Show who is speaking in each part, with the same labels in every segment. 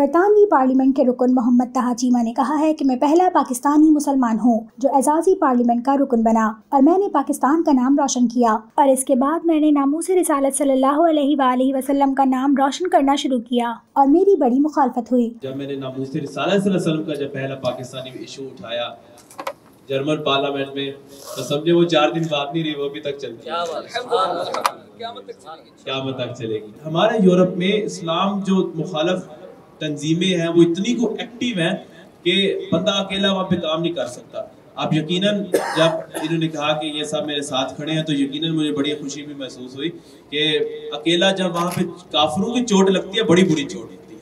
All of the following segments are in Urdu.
Speaker 1: برطانوی پارلیمنٹ کے رکن محمد طہ چیمہ نے کہا ہے کہ میں پہلا پاکستانی مسلمان ہوں جو اعزازی پارلیمنٹ کا رکن بنا اور میں نے پاکستان کا نام روشن کیا اور اس کے بعد میں نے ناموس رسالت صلی اللہ علیہ وآلہ وسلم کا نام روشن کرنا شروع کیا اور میری بڑی مخالفت ہوئی۔
Speaker 2: جب میں نے ناموس رسالت صلی اللہ علیہ وسلم کا جب پہلا پاکستانی ایشو اٹھایا جرمن پارلیمنٹ میں تو سمجھے وہ 4 دن بات نہیں رہی، وہ ابھی تک چلتی ہے، قیامت تک چلے گی۔ ہمارے یورپ میں اسلام جو مخالف تنظیمیں ہیں وہ اتنی کو ایکٹیو ہیں کہ بندہ اکیلا وہاں پہ کام نہیں کر سکتا۔ اب یقیناً جب انہوں نے کہا کہ یہ سب میرے ساتھ کھڑے ہیں تو یقیناً مجھے بڑی خوشی بھی محسوس ہوئی کہ اکیلا جب وہاں پہ کافروں کی چوٹ لگتی ہے بڑی بری چوٹ ہوتی ہے،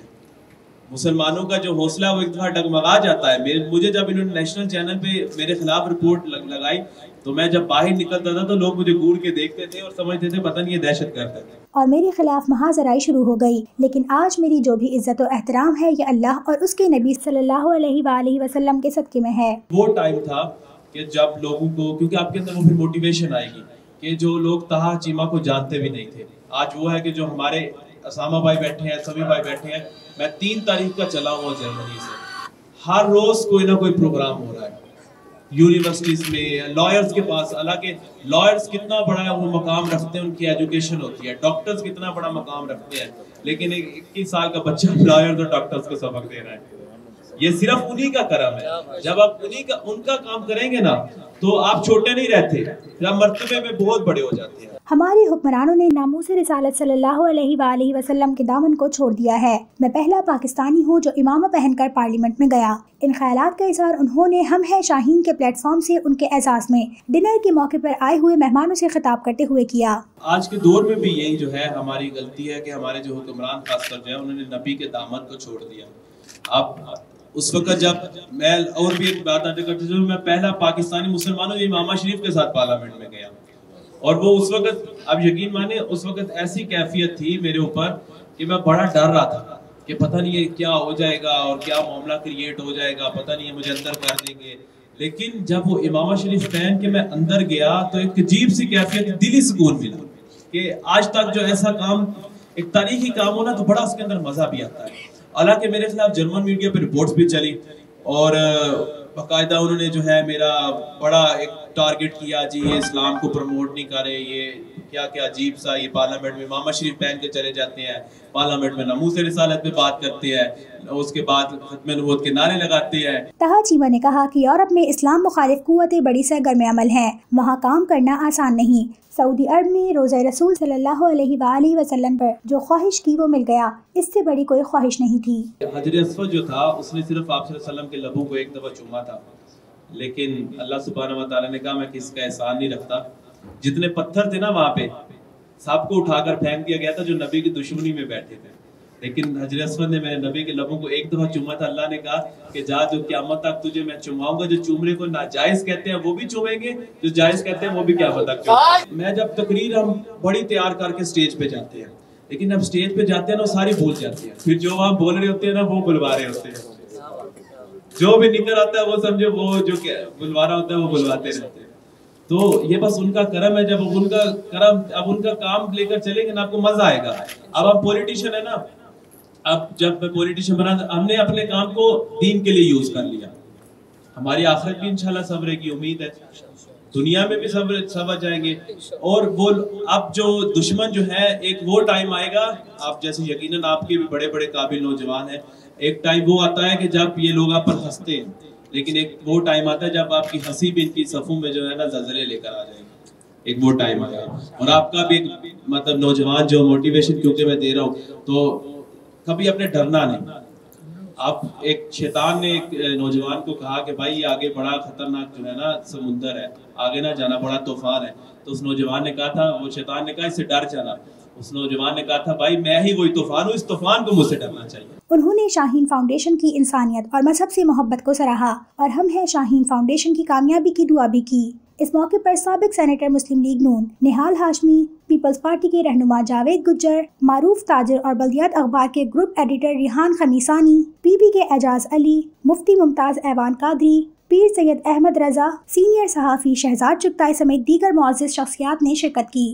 Speaker 2: مسلمانوں کا جو حوصلہ وہ ایک دفعہ ڈگمگا جاتا ہے۔ مجھے جب انہوں نے نیشنل چینل پہ میرے خلاف رپورٹ لگائی تو میں جب باہر نکلتا تھا تو لوگ مجھے گور کے دیکھتے تھے اور سمجھتے تھے پتہ نہیں یہ دہشت گرد ہے،
Speaker 1: اور میرے خلاف محاذرائی شروع ہو گئی۔ لیکن آج میری جو بھی عزت و احترام ہے یہ اللہ اور اس کے نبی صلی اللہ علیہ وآلہ وسلم کے صدقے میں ہے۔
Speaker 2: وہ ٹائم تھا کہ جب لوگوں کو، کیونکہ آپ کے اندر وہ پھر موٹیویشن آئے گی کہ جو لوگ طہ چیمہ کو جانتے بھی نہیں تھے، آج وہ ہے کہ جو ہمارے اسامہ بھائی بیٹھے ہیں، سمی بھائی بیٹھے ہیں، میں 3 تاریخ کا چلا ہوا جرمنی سے، ہر روز کوئی نہ کوئی پروگرام ہو رہا ہے یونیورسٹیز میں، لائرز کے پاس، حالانکہ لائرز کتنا بڑا وہ مقام رکھتے ہیں، ان کی ایجوکیشن ہوتی ہے، ڈاکٹرز کتنا بڑا مقام رکھتے ہیں، لیکن 21 سال کا بچہ لائرز اور ڈاکٹرز کو سبق دے رہا ہے۔ یہ صرف انہی کا کرم ہے، جب آپ ان کا کام کریں گے نا تو آپ چھوٹے نہیں رہتے، جب مرتبے میں بہت بڑے ہو جاتے ہیں۔
Speaker 1: ہمارے حکمرانوں نے ناموس رسالت صلی اللہ علیہ وآلہ وسلم کے دامن کو چھوڑ دیا ہے۔ میں پہلا پاکستانی ہوں جو امامہ پہن کر پارلیمنٹ میں گیا۔ ان خیالات کا اظہار انہوں نے ہم ہے شاہین کے پلیٹ فارم سے ان کے اعزاز میں ڈنر کے موقع پر آئے ہوئے مہمانوں سے خطاب کرتے ہوئے کیا۔
Speaker 2: آج کے دور میں بھی یہی جو ہے ہماری غلطی ہے کہ ہمارے جو حکمران خاص کر جو ہے انہوں نے نبی کے دامن کو چھوڑ دیا۔ اب اس وقت جب میں اور بھی ایک بات آتے کرتے میں پہلا پاکستانی مسلمانوں امامہ شریف کے ساتھ پارلیمنٹ میں گیا، اور وہ اس وقت اب یقین مانے اس وقت ایسی کیفیت تھی میرے اوپر کہ میں بڑا ڈر رہا تھا کہ پتہ نہیں یہ کیا ہو جائے گا اور کیا معاملہ کریٹ ہو جائے گا، پتہ نہیں یہ مجھے اندر کر دیں گے۔ لیکن جب وہ امامہ شریف پہن کے میں اندر گیا تو ایک عجیب سی کیفیت، دلی سکون ملا کہ آج تک جو ایسا کام ایک تاریخی کام ہونا تو بڑا اس کے اندر مزہ بھی آتا ہے۔ حالانکہ میرے خلاف جرمن میڈیا پہ رپورٹس بھی چلی اور باقاعدہ انہوں نے جو ہے میرا بڑا ایک ٹارگٹ کیا، جی یہ اسلام کو پروموٹ نہیں کر رہے، یہ کیا کیا عجیب سا، یہ پارلیمنٹ میں امامہ شریف پہن کے چلے جاتے ہیں، پارلیمنٹ میں ناموس رسالت پہ بات کرتے ہیں، اس کے بعد ختم نبوت کے نعرے لگاتے ہیں۔
Speaker 1: طہ چیمہ نے کہا کہ یورپ میں اسلام مخالف قوتیں بڑی سرگرم عمل ہیں، وہاں کام کرنا آسان نہیں۔ سعودی عرب میں روزہ رسول صلی اللہ علیہ وآلہ وسلم پر جو خواہش کی وہ مل گیا، اس سے بڑی کوئی خواہش نہیں تھی۔
Speaker 2: حجر اسود جو تھا اس نے صرف آپ صلی اللہ علیہ وسلم کے لبوں کو ایک دفعہ چوما تھا، لیکن اللہ سبحانہ وتعالیٰ نے کہا میں کسی کا احسان نہیں رکھتا۔ جتنے پتھر تھے نا وہاں پہ سب کو اٹھا کر پھینک دیا گیا تھا جو نبی کی دشمنی میں بیٹھے تھے، لیکن حجر اسود نے میرے نبی کے لبوں کو ایک دفعہ چوما تھا۔ اللہ نے کہا کہ جا جو قیامت تک تجھے میں چوماؤں گا، جو چومنے کو ناجائز کہتے ہیں وہ بھی چومیں گے، جو جائز کہتے ہیں وہ بھی قیامت تک چومیں گے۔ میں جب تقریر ہم بڑی تیار کر کے سٹیج پہ جاتے ہیں، لیکن جب سٹیج پہ جاتے ہیں نا وہ ساری بھول جاتی ہیں، پھر جو وہاں بول رہے ہوتے ہیں نا وہ بلوا رہے ہوتے ہیں، جو بھی نکل آتا ہے وہ سمجھے وہ جو بلوا رہا ہوتا ہے وہ بلواتے رہتے ہیں۔ تو یہ بس ان کا کرم ہے، جب ان کا کرم اب ان کا کام لے کر چلیں گے نا آپ کو مزہ آئے گا۔ اب ہم پولیٹیشین ہے نا، اب جب میں پولیٹیشین بنا ہم نے اپنے کام کو دین کے لیے یوز کر لیا، ہماری آخرت بھی انشاءاللہ سنورے کی امید ہے، دنیا میں بھی سنور جائیں گے۔ اور وہ اب جو دشمن جو ہے ایک وہ ٹائم آئے گا، آپ جیسے یقیناً آپ کے بھی بڑے بڑے قابل نوجوان ہیں، ایک ٹائم وہ آتا ہے کہ جب یہ لوگ آپ پر ہنستے ہیں، لیکن ایک وہ ٹائم آتا ہے جب آپ کی ہنسی بھی ان کی صفوں میں جو ہے نا زلزلے لے کر آ جائیں گے، ایک وہ ٹائم آئے گا۔ اور آپ کا بھی ایک مطلب نوجوان جو موٹیویشن کیونکہ میں دے رہا ہوں تو کبھی اپنے ڈرنا نہیں۔ آپ ایک شیطان نے ایک نوجوان کو کہا کہ بھائی آگے بڑا خطرناک جو ہے نا سمندر ہے، آگے نہ جانا، بڑا طوفان ہے، تو اس نوجوان نے کہا تھا، وہ شیطان نے کہا اس سے ڈر جانا، اس نوجوان نے کہا تھا بھائی میں ہی وہی طوفان ہوں، اس طوفان کو مجھ سے ڈرنا چاہیے۔
Speaker 1: انہوں نے شاہین فاؤنڈیشن کی انسانیت اور مذہب سے محبت کو سراہا اور ہم ہے شاہین فاؤنڈیشن کی کامیابی کی دعا بھی کی۔ اس موقع پر سابق سینیٹر مسلم لیگ نون نہال ہاشمی، پیپلز پارٹی کے رہنما جاوید گجر، معروف تاجر اور بلدیات اخبار کے گروپ ایڈیٹر ریحان خمیسانی، پی پی کے اعجاز علی، مفتی ممتاز ایوان قادری، پیر سید احمد رضا، سینئر صحافی شہزاد چغتائی سمیت دیگر معزز شخصیات نے شرکت کی۔